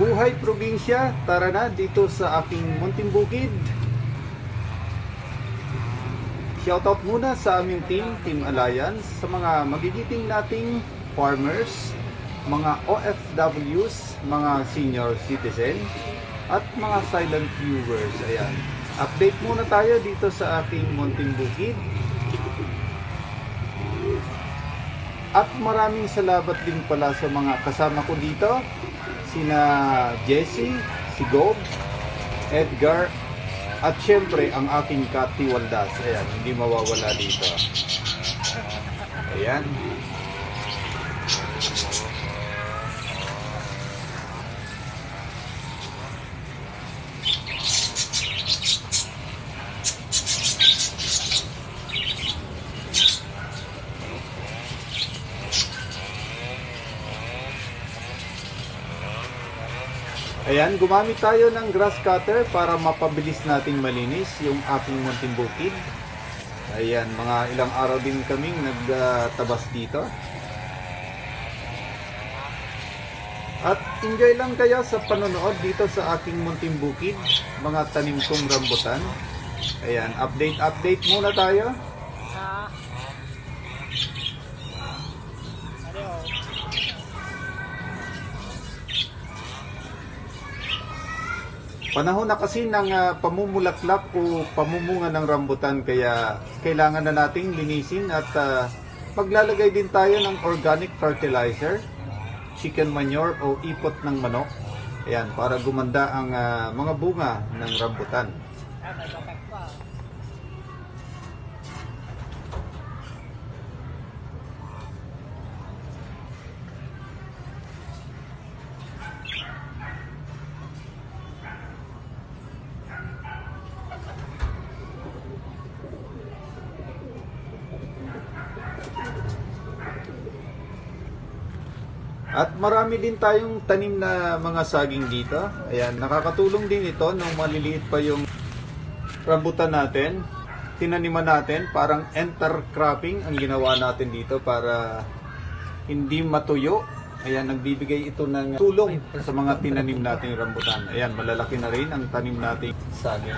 Buhay probinsya, tara na dito sa aking munting bukid. Shoutout muna sa aming Team Alliance, sa mga magigiting nating farmers, mga OFWs, mga senior citizen, at mga silent viewers. Ayan. Update muna tayo dito sa aking munting bukid. At maraming salamat din pala sa mga kasama ko dito. Sina Jessie, si Gob, Edgar, at syempre ang aking Kati Waldas. Ayan, hindi mawawala dito. Ayan. Ayan, gumamit tayo ng grass cutter para mapabilis nating malinis yung aking munting bukid. Ayan, mga ilang araw din kaming nagtabas dito. At enjoy lang kayo sa panonood dito sa aking munting bukid, mga tanim kong rambutan. Ayan, update muna tayo. Panahon na kasi ng pamumulaklak o pamumunga ng rambutan, kaya kailangan na nating linisin at maglalagay din tayo ng organic fertilizer, chicken manure o ipot ng manok. Ayan, para gumanda ang mga bunga ng rambutan. At marami din tayong tanim na mga saging dito. Ayan, nakakatulong din ito nung maliliit pa yung rambutan natin. Tinaniman natin, parang intercropping ang ginawa natin dito para hindi matuyo. Ayan, nagbibigay ito ng tulong sa mga tinanim nating rambutan. Ayan, malalaki na rin ang tanim nating saging.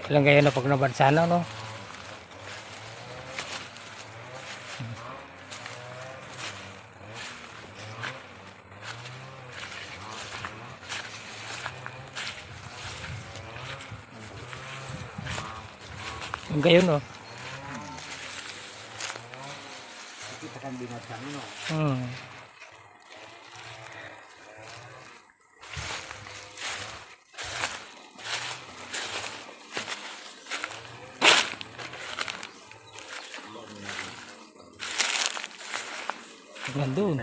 Langgay na pag nabansana, no? Langgay yun, no? Kita kan binatang, no? Nandun.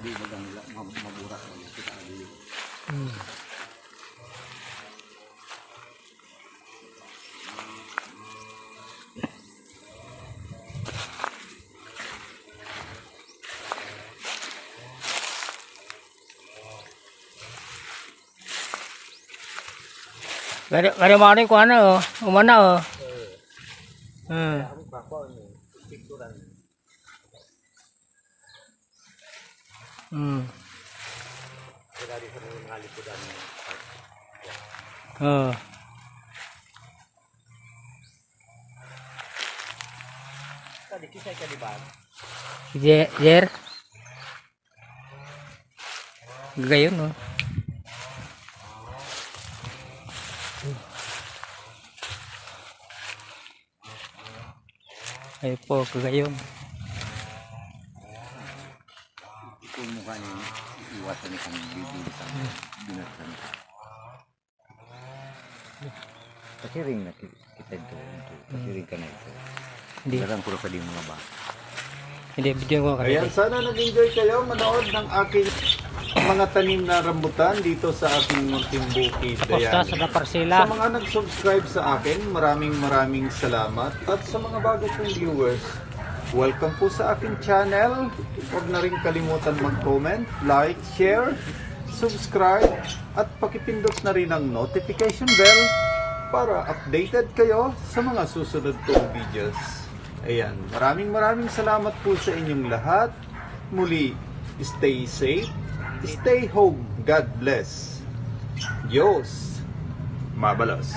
Ada mana ko ano, umana oh. Tadi kisah ka di ba? Jer. Gayon, no? Ay po, kagayon. Ito mukha niya, iwasan niya kang bibilisan, binatan. Kasi ring na kita ito, kasi ring ka na ito. Hindi. Darang puro pa din mga bata. Hindi, video ko kasi. Ayan, sana nag-enjoy kayo manood ng aking mga tanim na rambutan dito sa aking munting bukid. Posta Ayan. sa parsela. Sa mga nag-subscribe sa akin, maraming salamat. At sa mga bago kong viewers, welcome po sa aking channel. Huwag na rin kalimutan mag-comment, like, share, subscribe, at pakipindot na rin ang notification bell para updated kayo sa mga susunod kong videos. Ayan, maraming salamat po sa inyong lahat. Muli, stay safe, stay home, God bless. Diyos, mabalos.